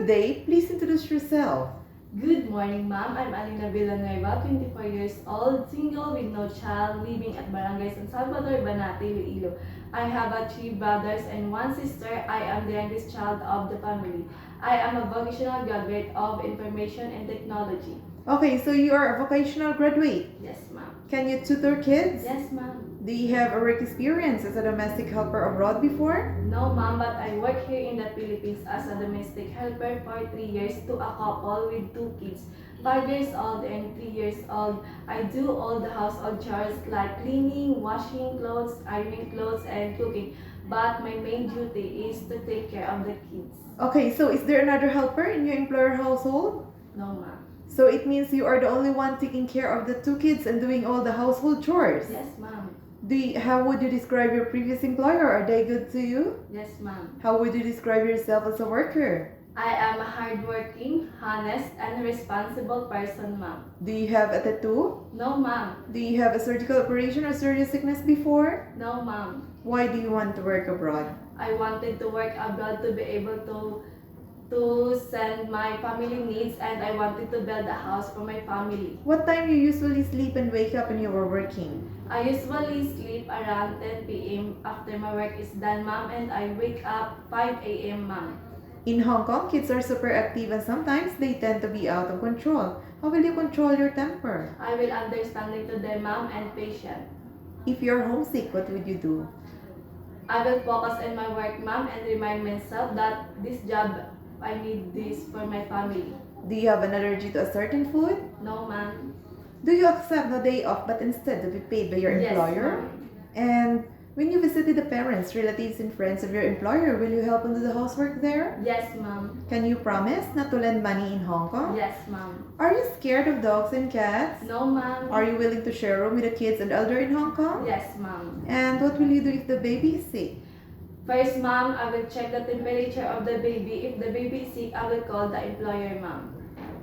today. Please introduce yourself. Good morning, ma'am. I'm Alinah Villanueva, 24 years old, single with no child, living at Barangay San Salvador, Banate, Iloilo. I have 3 brothers and 1 sister. I am the youngest child of the family. I am a vocational graduate of Information and Technology. Okay, so you are a vocational graduate. Yes, ma'am. Can you tutor kids? Yes, ma'am. Do you have a work experience as a domestic helper abroad before? No, ma'am, but I work here in the Philippines as a domestic helper for 3 years to a couple with 2 kids, 5 years old and 3 years old. I do all the household chores like cleaning, washing clothes, ironing clothes, and cooking. But my main duty is to take care of the kids. Okay, so is there another helper in your employer household? No, ma'am. So it means you are the only one taking care of the 2 kids and doing all the household chores? Yes, ma'am. How would you describe your previous employer? Are they good to you? Yes, ma'am. How would you describe yourself as a worker? I am a hardworking, honest, and responsible person, ma'am. Do you have a tattoo? No, ma'am. Do you have a surgical operation or serious sickness before? No, ma'am. Why do you want to work abroad? I wanted to work abroad to be able to send my family needs, and I wanted to build a house for my family. What time you usually sleep and wake up when you are working? I usually sleep around 10 p.m. after my work is done, ma'am, and I wake up 5 a.m., ma'am. In Hong Kong, kids are super active and sometimes they tend to be out of control. How will you control your temper? I will understanding to them, ma'am, and patient. If you're homesick, what would you do? I will focus on my work, ma'am, and remind myself that this job, I need this for my family. Do you have an allergy to a certain food? No, ma'am. Do you accept the day off but instead to be paid by your employer? Yes, ma'am. And when you visited the parents, relatives, and friends of your employer, will you help them do the housework there? Yes, ma'am. Can you promise not to lend money in Hong Kong? Yes, ma'am. Are you scared of dogs and cats? No, ma'am. Are you willing to share a room with the kids and elder in Hong Kong? Yes, ma'am. And what will you do if the baby is sick? First, ma'am, I will check the temperature of the baby. If the baby is sick, I will call the employer, ma'am.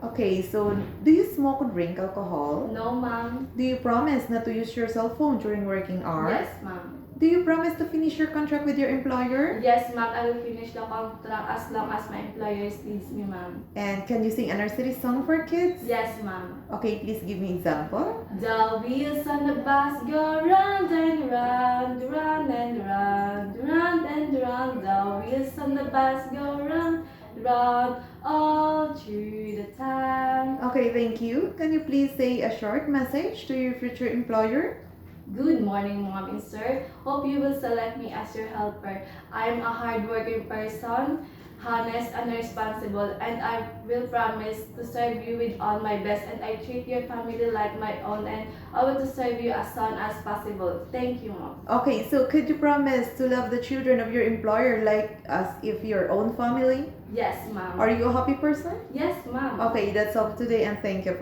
Okay, so do you smoke or drink alcohol? No, ma'am. Do you promise not to use your cell phone during working hours? Yes, ma'am. Do you promise to finish your contract with your employer? Yes, ma'am. I will finish the contract as long as my employer needs me, ma'am. And can you sing a nursery song for kids? Yes, ma'am. Okay, please give me example. The wheels on the bus go round and round, round and round, round and round. The wheels on the bus go round, round all through the town. Okay, thank you. Can you please say a short message to your future employer? Good morning, mom and sir. Hope you will select me as your helper. I am a hardworking person, honest and responsible, and I will promise to serve you with all my best, and I treat your family like my own, and I will to serve you as soon as possible. Thank you, mom. Okay, so could you promise to love the children of your employer like as if your own family? Yes, ma'am. Are you a happy person? Yes, ma'am. Okay, that's all for today and thank you for